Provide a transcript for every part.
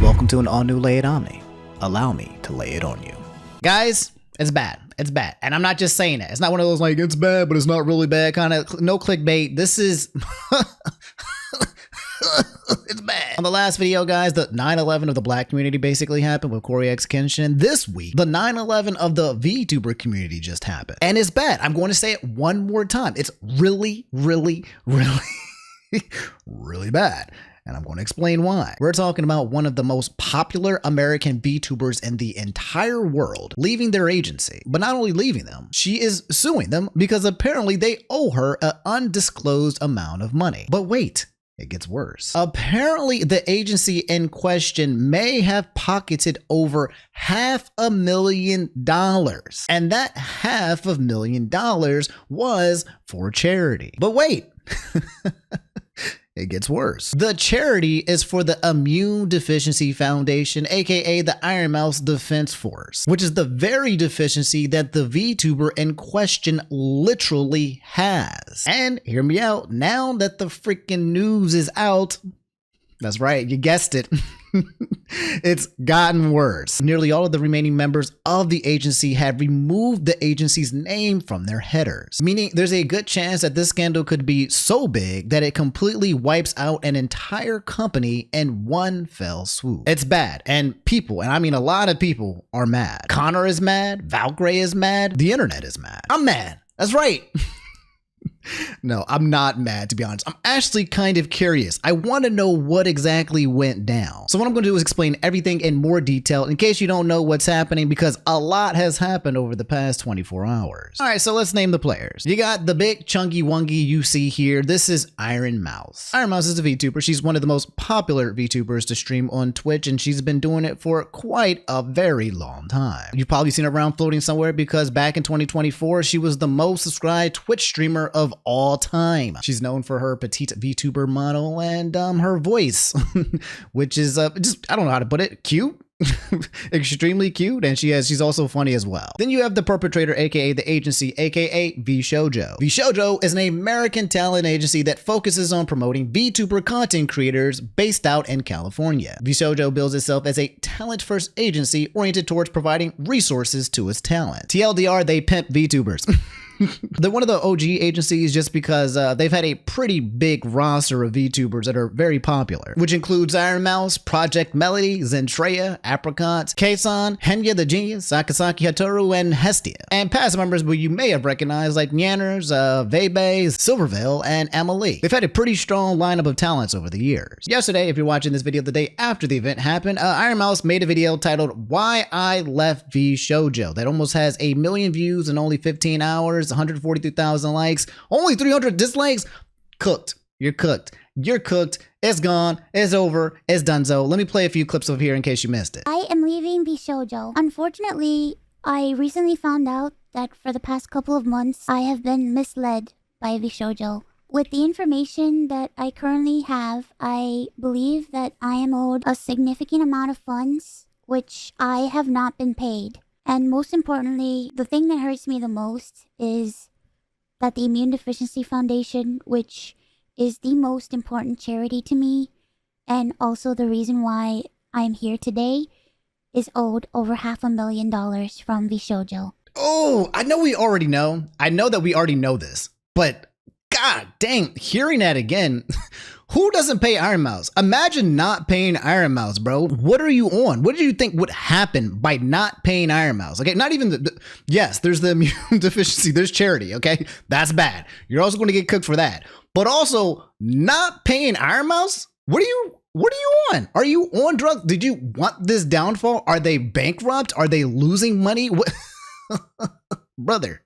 Welcome to an all-new Lay It Omni. Allow me to lay it on you. Guys, it's bad. It's bad. And I'm not just saying it. It's not one of those like, it's bad, but it's not really bad kind of no clickbait. This is... it's bad. On the last video, guys, the 9/11 of the black community basically happened with Corey X Kenshin. This week, the 9/11 of the VTuber community just happened. And it's bad. I'm going to say it one more time. It's really, really, really, really bad. And I'm going to explain why. We're talking about one of the most popular American VTubers in the entire world leaving their agency. But not only leaving them, she is suing them because apparently they owe her an undisclosed amount of money. But wait. It gets worse. Apparently, the agency in question may have pocketed over $500,000. And that $500,000 was for charity. But wait. It gets worse. The charity is for the Immune Deficiency Foundation, aka the Ironmouse Defense Force, which is the very deficiency that the VTuber in question literally has. And hear me out, now that the freaking news is out, that's right, you guessed it. It's gotten worse. Nearly all of the remaining members of the agency had removed the agency's name from their headers, meaning there's a good chance that this scandal could be so big that it completely wipes out an entire company in one fell swoop. It's bad, and people, and I mean a lot of people, are mad. Connor is mad, Valkyrie is mad, the internet is mad. I'm mad. That's right. No, I'm not mad, to be honest. I'm actually kind of curious. I want to know what exactly went down. So what I'm going to do is explain everything in more detail in case you don't know what's happening, because a lot has happened over the past 24 hours. All right, so let's name the players. You got the big chunky wungy you see here. This is Ironmouse. Ironmouse is a VTuber. She's one of the most popular VTubers to stream on Twitch, and she's been doing it for quite a very long time. You've probably seen her around floating somewhere because back in 2024, she was the most subscribed Twitch streamer of all time. She's known for her petite VTuber model and her voice, which is just, I don't know how to put it, cute. Extremely cute, and she's also funny as well. Then you have the perpetrator, aka the agency, aka VShojo. VShojo is an American talent agency that focuses on promoting VTuber content creators based out in California. VShojo bills itself as a talent-first agency oriented towards providing resources to its talent. TLDR, they pimp VTubers. They're one of the OG agencies just because they've had a pretty big roster of VTubers that are very popular, which includes Ironmouse, Project Melody, Zentreya, Apricot, Kason, Henya the Genius, Sakasaki Hatoru, and Hestia. And past members who you may have recognized like Nyanners, Vebe, Silvervale, and Emily. They've had a pretty strong lineup of talents over the years. Yesterday, if you're watching this video the day after the event happened, Ironmouse made a video titled Why I Left VShojo that almost has 1 million views in only 15 hours. 143,000 likes, only 300 dislikes. Cooked. You're cooked. You're cooked. It's gone. It's over. It's donezo. Let me play a few clips over here in case you missed it. I am leaving VShojo. Unfortunately, I recently found out that for the past couple of months, I have been misled by VShojo. With the information that I currently have, I believe that I am owed a significant amount of funds, which I have not been paid. And most importantly, the thing that hurts me the most is that the Immune Deficiency Foundation, which is the most important charity to me, and also the reason why I'm here today, is owed over $500,000 from VShojo. Oh, I know we already know. I know that we already know this, but god dang, hearing that again, who doesn't pay Ironmouse? Imagine not paying Ironmouse, bro. What are you on? What do you think would happen by not paying Ironmouse? Okay, not even yes, there's the immune deficiency, there's charity, okay? That's bad. You're also going to get cooked for that. But also, not paying Ironmouse? What are you on? Are you on drugs? Did you want this downfall? Are they bankrupt? Are they losing money? What? Brother.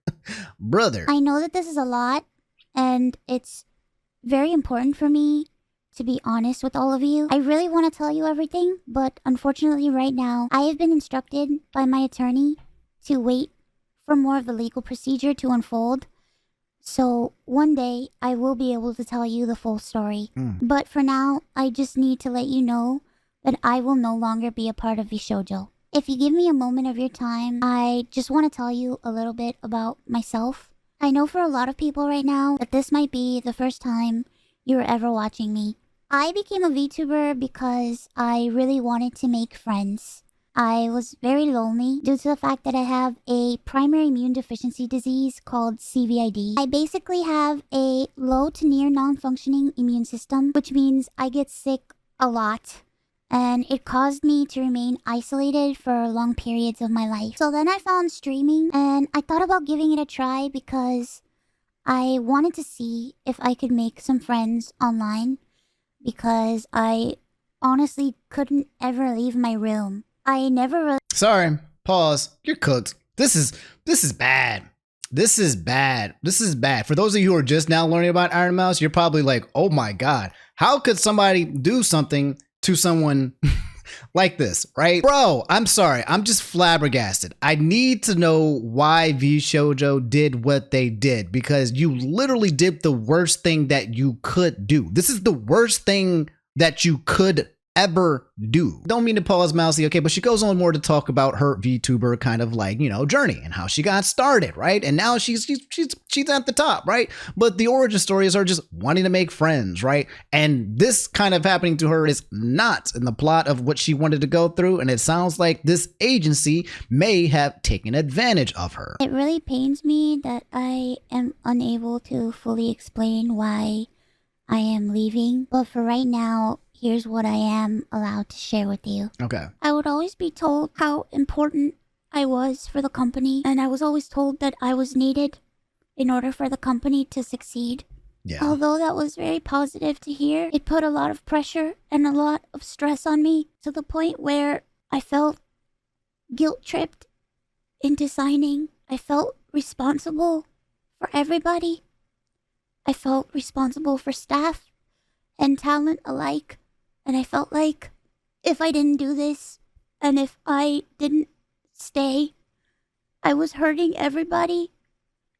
I know that this is a lot, and it's very important for me to be honest with all of you. I really want to tell you everything, but unfortunately right now, I have been instructed by my attorney to wait for more of the legal procedure to unfold. So one day, I will be able to tell you the full story. But for now, I just need to let you know that I will no longer be a part of VShojo. If you give me a moment of your time, I just want to tell you a little bit about myself. I know for a lot of people right now that this might be the first time you're ever watching me. I became a VTuber because I really wanted to make friends. I was very lonely due to the fact that I have a primary immune deficiency disease called CVID. I basically have a low to near non-functioning immune system, which means I get sick a lot. And it caused me to remain isolated for long periods of my life. So then I found streaming and I thought about giving it a try because I wanted to see if I could make some friends online because I honestly couldn't ever leave my room. I never really... Sorry, pause. You're cooked. This is bad. This is bad. This is bad. For those of you who are just now learning about Ironmouse, you're probably like, oh my God, how could somebody do something to someone like this, right? Bro, I'm sorry. I'm just flabbergasted. I need to know why VShojo did what they did, because you literally did the worst thing that you could do. This is the worst thing that you could ever do. Don't mean to pause Mousy, okay, but she goes on more to talk about her VTuber kind of like, you know, journey and how she got started, right? And now she's at the top, right? But the origin stories are just wanting to make friends, right? And this kind of happening to her is not in the plot of what she wanted to go through, and it sounds like this agency may have taken advantage of her. It really pains me that I am unable to fully explain why I am leaving, but for right now, here's what I am allowed to share with you. Okay. I would always be told how important I was for the company, and I was always told that I was needed in order for the company to succeed. Yeah. Although that was very positive to hear, it put a lot of pressure and a lot of stress on me to the point where I felt guilt-tripped into signing. I felt responsible for everybody. I felt responsible for staff and talent alike. And I felt like if I didn't do this and if I didn't stay, I was hurting everybody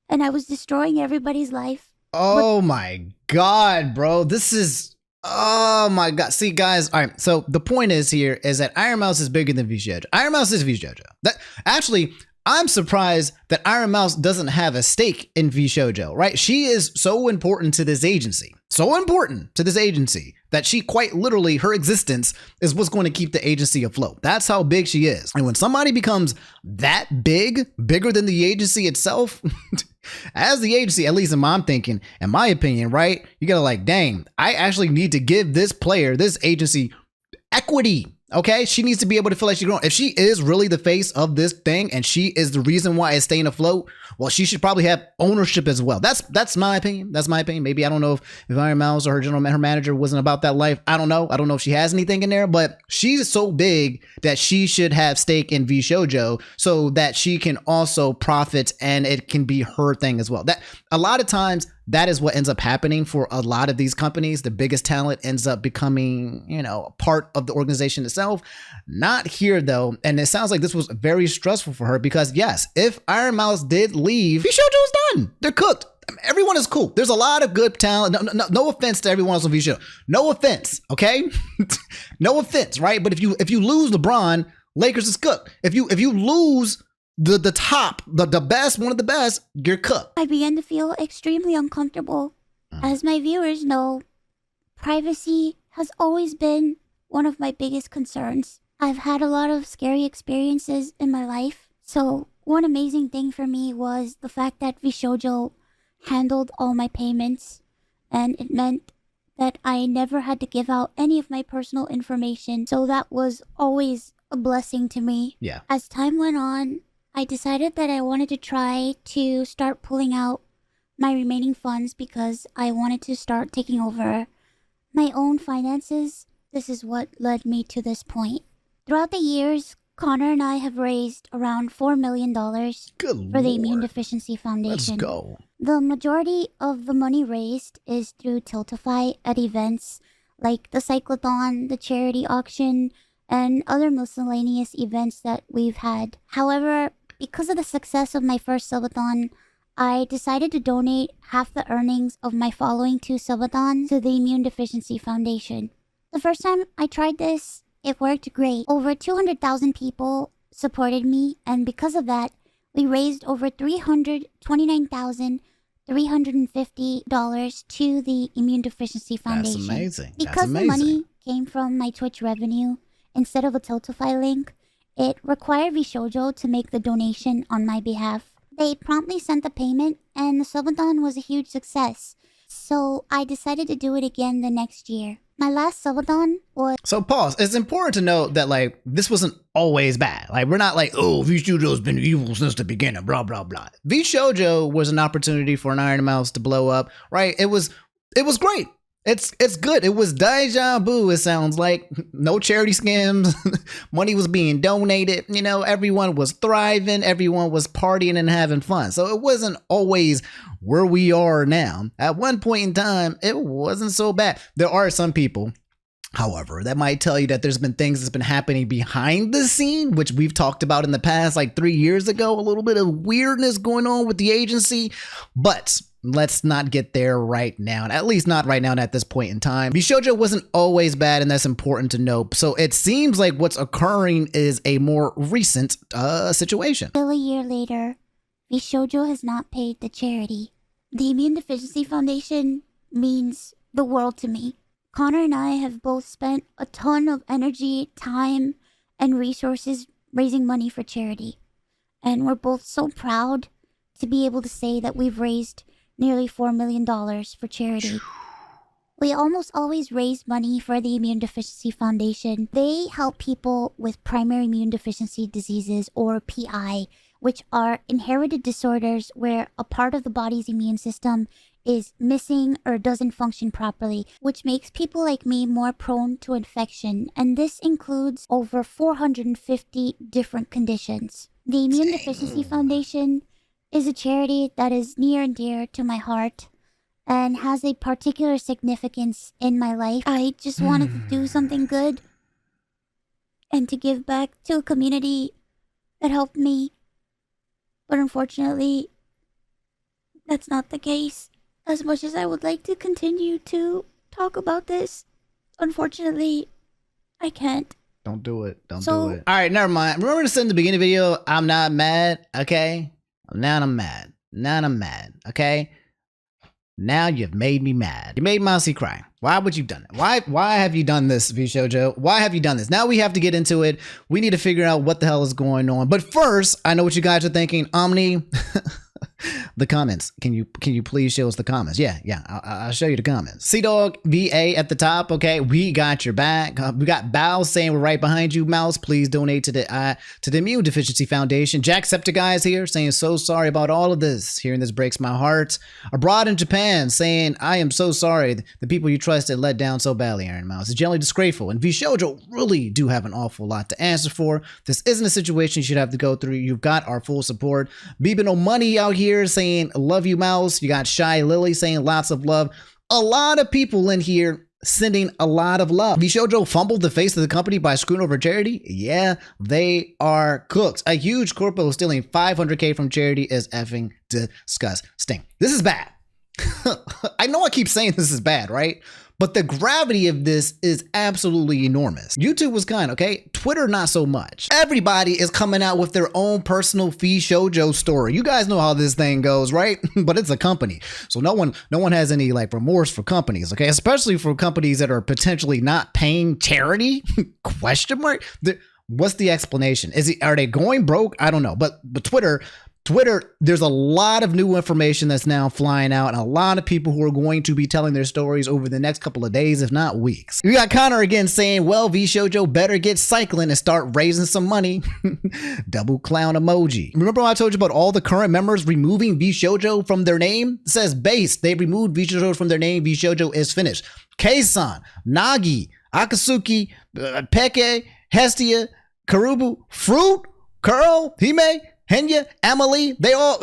and I was destroying everybody's life. Oh my God, bro. This is... Oh my God. See, guys, all right. So the point is here is that Ironmouse is bigger than VShojo. Ironmouse is VShojo. That actually... I'm surprised that Ironmouse doesn't have a stake in VShojo, right? She is so important to this agency. So important to this agency that she quite literally, her existence is what's going to keep the agency afloat. That's how big she is. And when somebody becomes that big, bigger than the agency itself, as the agency, at least in my thinking, in my opinion, right? You gotta like, dang, I actually need to give this player, this agency, equity. Okay, she needs to be able to feel like she's grown. If she is really the face of this thing and she is the reason why it's staying afloat, well, she should probably have ownership as well. That's my opinion. That's my opinion. Maybe I don't know if Ironmouse or her manager wasn't about that life. I don't know. I don't know if she has anything in there, but she's so big that she should have stake in VShojo so that she can also profit and it can be her thing as well. That a lot of times that is what ends up happening for a lot of these companies. The biggest talent ends up becoming, you know, part of the organization itself. Not here though. And it sounds like this was very stressful for her because yes, if Ironmouse did leave, VShojo is done. They're cooked. Everyone is cool. There's a lot of good talent. No offense to everyone else on VShojo. No offense. Okay. No offense. Right. But if you lose LeBron, Lakers is cooked. If you lose the top, the best, one of the best, you're cooked. I began to feel extremely uncomfortable. As my viewers know, privacy has always been one of my biggest concerns. I've had a lot of scary experiences in my life. So one amazing thing for me was the fact that VShojo handled all my payments, and it meant that I never had to give out any of my personal information. So that was always a blessing to me. Yeah. As time went on, I decided that I wanted to try to start pulling out my remaining funds because I wanted to start taking over my own finances. This is what led me to this point. Throughout the years, Connor and I have raised around $4 million for the Immune Deficiency Foundation. Let's go. The majority of the money raised is through Tiltify at events like the Cyclothon, the charity auction, and other miscellaneous events that we've had. However, because of the success of my first subathon, I decided to donate half the earnings of my following 2 subathons to the Immune Deficiency Foundation. The first time I tried this, it worked great. Over 200,000 people supported me, and because of that, we raised over $329,200 $350 to the Immune Deficiency Foundation. That's amazing. Because the money came from my Twitch revenue instead of a Tiltify link, it required VShojo to make the donation on my behalf. They promptly sent the payment, and the subathon was a huge success. So I decided to do it again the next year. My last subathon was... So pause. It's important to note that, like, this wasn't always bad. Like, we're not like, oh, VShojo's been evil since the beginning, blah, blah, blah. VShojo was an opportunity for an Ironmouse to blow up, right? It was great. It's good. It was deja vu, it sounds like. No charity scams. Money was being donated. You know, everyone was thriving. Everyone was partying and having fun. So it wasn't always where we are now. At one point in time, it wasn't so bad. There are some people, however, that might tell you that there's been things that's been happening behind the scene, which we've talked about in the past, like 3 years ago. A little bit of weirdness going on with the agency. But let's not get there right now, at least not right now and at this point in time. VShojo wasn't always bad, and that's important to note. So it seems like what's occurring is a more recent situation. Still a year later, VShojo has not paid the charity. The Immune Deficiency Foundation means the world to me. Connor and I have both spent a ton of energy, time, and resources raising money for charity. And we're both so proud to be able to say that we've raised nearly $4 million for charity. We almost always raise money for the Immune Deficiency Foundation. They help people with primary immune deficiency diseases, or PI, which are inherited disorders where a part of the body's immune system is missing or doesn't function properly, which makes people like me more prone to infection. And this includes over 450 different conditions. The Immune Deficiency Foundation is a charity that is near and dear to my heart and has a particular significance in my life. I just wanted to do something good and to give back to a community that helped me. But unfortunately, that's not the case. As much as I would like to continue to talk about this, unfortunately, I can't. Don't do it. Don't do it. All right, never mind. Remember to say in the beginning of the video, I'm not mad, okay? Now I'm mad. Now I'm mad, okay? Now you've made me mad. You made Mousy cry. Why would you have done it? Why have you done this, VShojo? Why have you done this? Now we have to get into it. We need to figure out what the hell is going on. But first, I know what you guys are thinking. Omni, the comments. Can you please show us the comments? Yeah, I'll show you the comments. Dog VA at the top. Okay, we got your back. We got Bow saying we're right behind you, Mouse. Please donate to the Immune Deficiency Foundation. Jacksepticeye is here saying so sorry about all of this. Hearing this breaks my heart. Abroad in Japan saying I am so sorry. The people you trusted let down so badly, Ironmouse. It's generally disgraceful, and VShojo really do have an awful lot to answer for. This isn't a situation you should have to go through. You've got our full support. Biba no money out here saying love you, Mouse. You got Shy Lily saying lots of love. A lot of people in here sending a lot of love. VShojo fumbled the face of the company by screwing over charity. Yeah, they are cooked. A huge corpo stealing $500K from charity is effing disgusting. This is bad. I know I keep saying this is bad, right? But the gravity of this is absolutely enormous. YouTube was kind, okay? Twitter, not so much. Everybody is coming out with their own personal VShojo story. You guys know how this thing goes, right? But it's a company. So no one has any like remorse for companies, okay? Especially for companies that are potentially not paying charity? Question mark? What's the explanation? Are they going broke? I don't know. But Twitter, there's a lot of new information that's now flying out, and a lot of people who are going to be telling their stories over the next couple of days, if not weeks. We got Connor again saying, well, VShojo better get cycling and start raising some money. Double clown emoji. Remember when I told you about all the current members removing VShojo from their name? It says base. They removed VShojo from their name. VShojo is finished. Keisan, Nagi, Akatsuki, Peke, Hestia, Karubu, Fruit, Curl, Hime, Henya, Emily, they all...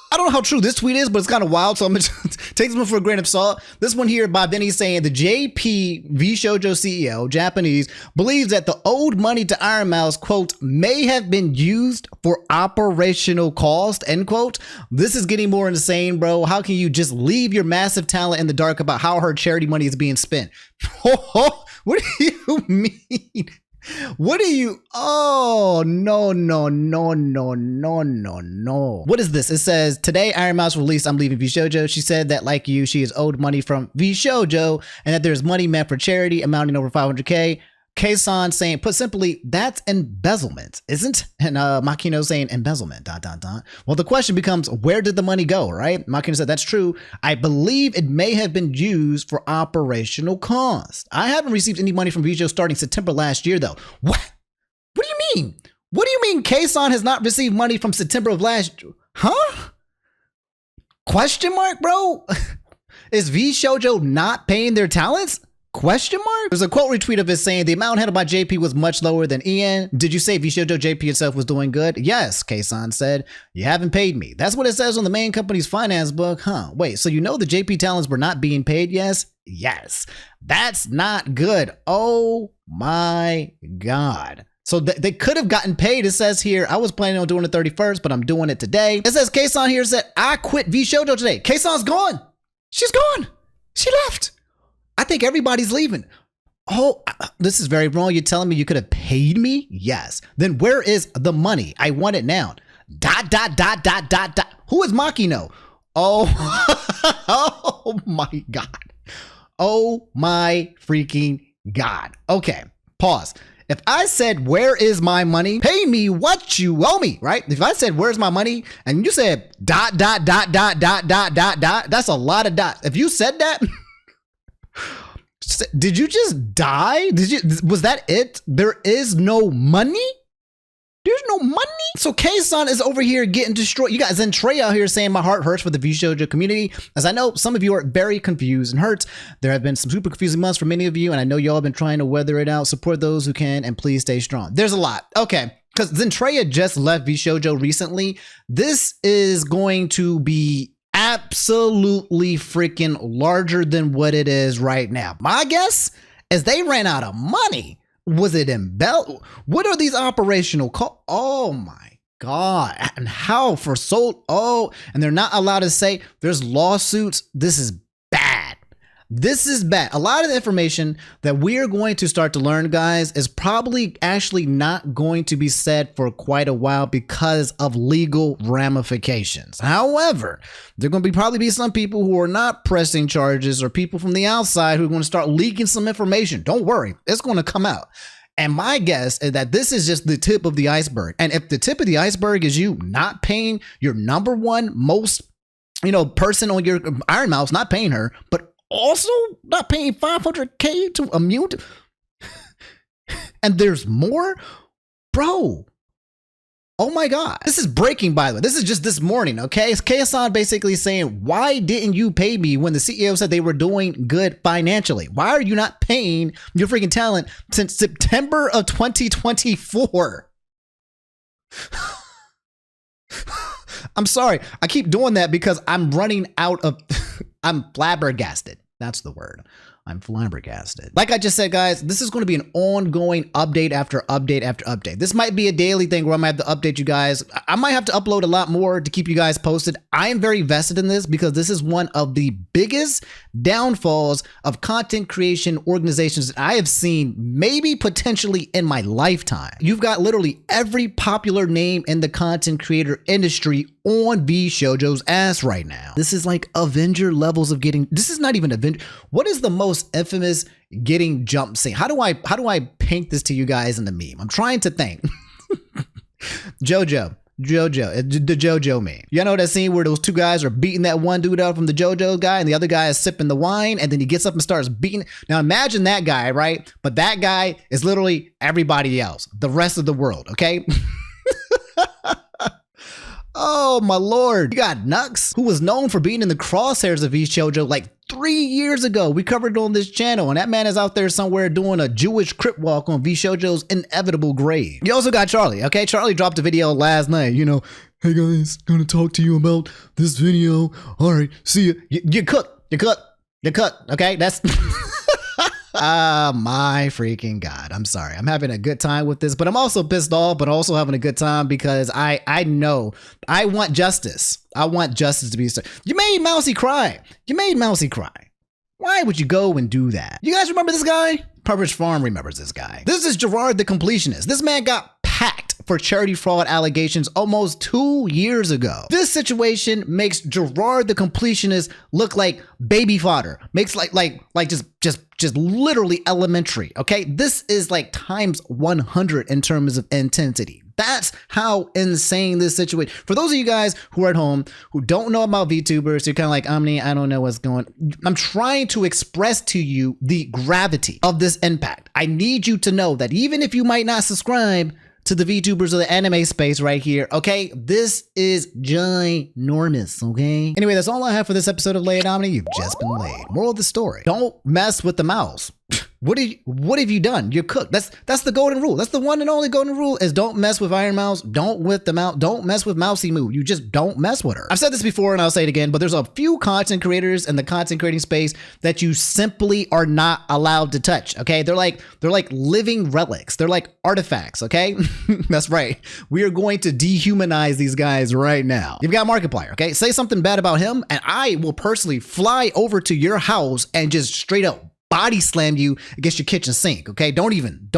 I don't know how true this tweet is, but it's kind of wild, so I'm going to take this one for a grain of salt. This one here by Benny saying, the JP VShojo CEO, Japanese, believes that the owed money to Ironmouse, quote, may have been used for operational cost, end quote. This is getting more insane, bro. How can you just leave your massive talent in the dark about how her charity money is being spent? What do you mean? What are you? Oh, no, no, no, no, no, no, no. What is this? It says, today Ironmouse released I'm leaving VShojo. She said that, like you, she is owed money from VShojo and that there's money meant for charity amounting over 500K. K-san saying, put simply, that's embezzlement, isn't? And Makino saying embezzlement, ... Well, the question becomes, where did the money go, right? Makino said, that's true. I believe it may have been used for operational cost. I haven't received any money from VShojo starting September last year, though. What? What do you mean? What do you mean K-san has not received money from September of last year? Huh? Question mark, bro? Is VShojo not paying their talents? Question mark? There's a quote retweet of it saying the amount handled by JP was much lower than Ian. Did you say VShojo JP itself was doing good? Yes, K-san said. You haven't paid me. That's what it says on the main company's finance book. Huh. Wait, so you know the JP talents were not being paid? Yes? Yes. That's not good. Oh my God. So they could have gotten paid. It says here, I was planning on doing the 31st, but I'm doing it today. It says K-san here said, I quit VShojo today. K-san's gone. She's gone. She left. I think everybody's leaving. Oh, this is very wrong. You're telling me you could have paid me? Yes. Then where is the money? I want it now. ... Who is Makino? Oh, oh my God. Oh my freaking God. Okay, pause. If I said, where is my money? Pay me what you owe me, right? If I said, where's my money? And you said ... That's a lot of dots. If you said that... Did you just die? Was that it? There is no money? There's no money? So K-san is over here getting destroyed. You got Zentray out here saying my heart hurts for the VShojo community. As I know, some of you are very confused and hurt. There have been some super confusing months for many of you, and I know y'all have been trying to weather it out. Support those who can, and please stay strong. There's a lot. Okay, because Zentray just left VShojo recently. This is going to be absolutely freaking larger than what it is right now. My guess is they ran out of money. Was it in Bell? What are these operational costs? Oh my God. And how for so, oh, and they're not allowed to say there's lawsuits. This is bad. This is bad. A lot of the information that we are going to start to learn, guys, is probably actually not going to be said for quite a while because of legal ramifications. However, there are going to probably be some people who are not pressing charges or people from the outside who are going to start leaking some information. Don't worry, it's going to come out. And my guess is that this is just the tip of the iceberg. And if the tip of the iceberg is you not paying your number one most, person on your Ironmouse, not paying her, but also not paying 500K to immune and there's more, bro. Oh my God. This is breaking, by the way. This is just this morning, okay? It's K-san basically saying, why didn't you pay me when the CEO said they were doing good financially? Why are you not paying your freaking talent since September of 2024? I'm sorry. I keep doing that because I'm running out of... I'm flabbergasted. That's the word. I'm flabbergasted. Like I just said, guys, this is going to be an ongoing update after update after update. This might be a daily thing where I might have to update you guys. I might have to upload a lot more to keep you guys posted. I am very vested in this because this is one of the biggest downfalls of content creation organizations that I have seen, maybe potentially in my lifetime. You've got literally every popular name in the content creator industry on VShojo's ass right now. This is like Avenger levels of getting, this is not even Avenger. What is the most infamous getting jump scene? How do I paint this to you guys in the meme? I'm trying to think. Jojo, the Jojo meme. You know that scene where those two guys are beating that one dude out from the Jojo guy and the other guy is sipping the wine and then he gets up and starts beating. Now imagine that guy, right? But that guy is literally everybody else, the rest of the world, okay? Oh my Lord. You got Nux, who was known for being in the crosshairs of VShojo like 3 years ago. We covered it on this channel, and that man is out there somewhere doing a Jewish crypt walk on VShojo's inevitable grave. You also got Charlie, okay? Charlie dropped a video last night, hey guys, gonna talk to you about this video. All right, see ya. You cook, okay? That's... My freaking God. I'm sorry. I'm having a good time with this, but I'm also pissed off, but also having a good time because I know I want justice. I want justice to be served. You made Mousy cry. Why would you go and do that? You guys remember this guy? Purpose Farm remembers this guy. This is Gerard the Completionist. This man got packed for charity fraud allegations almost 2 years ago. This situation makes Gerard the Completionist look like baby fodder. Makes like just literally elementary. Okay, this is like times 100 in terms of intensity. That's how insane this situation. For those of you guys who are at home who don't know about VTubers, you're kind of like, Omni, I don't know what's going on. I'm trying to express to you the gravity of this impact. I need you to know that even if you might not subscribe to the VTubers of the anime space right here, okay? This is ginormous, okay? Anyway, that's all I have for this episode of Lay It Omni. You've just been laid. Moral of the story: don't mess with the mouse. What have you done? You're cooked. That's the golden rule. That's the one and only golden rule, is don't mess with Ironmouse. Don't mess with Mousy Moo. You just don't mess with her. I've said this before and I'll say it again, but there's a few content creators in the content creating space that you simply are not allowed to touch. Okay, they're like living relics. They're like artifacts. Okay, that's right. We are going to dehumanize these guys right now. You've got Markiplier. Okay, say something bad about him, and I will personally fly over to your house and just straight up body slam you against your kitchen sink. Okay, don't even.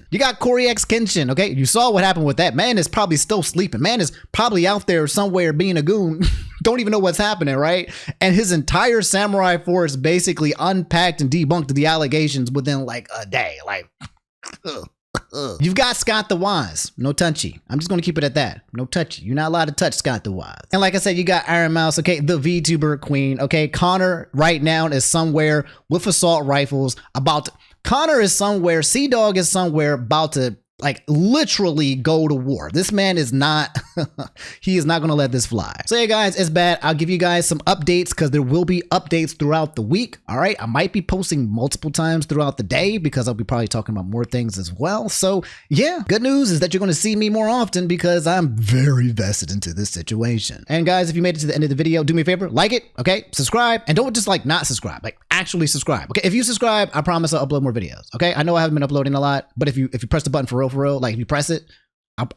You got Corey X Kenshin. Okay, you saw what happened with that. Man is probably still sleeping. Man is probably out there somewhere being a goon. Don't even know what's happening, right? And his entire samurai force basically unpacked and debunked the allegations within like a day. Like, you've got Scott the Wise. No touchy. I'm just going to keep it at that. No touchy. You're not allowed to touch Scott the Wise. And like I said, you got Ironmouse, okay, the VTuber queen, okay? Connor right now is somewhere with assault rifles Connor is somewhere, Sea-Dog is somewhere about to like literally go to war. This man is not, he is not going to let this fly. So yeah, guys, it's bad. I'll give you guys some updates because there will be updates throughout the week. All right. I might be posting multiple times throughout the day because I'll be probably talking about more things as well. So yeah, good news is that you're going to see me more often because I'm very vested into this situation. And guys, if you made it to the end of the video, do me a favor, like it. Okay. Subscribe, and don't just like not subscribe, like actually subscribe. Okay. If you subscribe, I promise I'll upload more videos. Okay. I know I haven't been uploading a lot, but if you press the button for real, like if you press it, I'm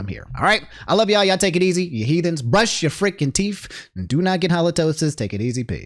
here. All right. I love y'all. Y'all take it easy. You heathens. Brush your freaking teeth and do not get halitosis. Take it easy. Peace.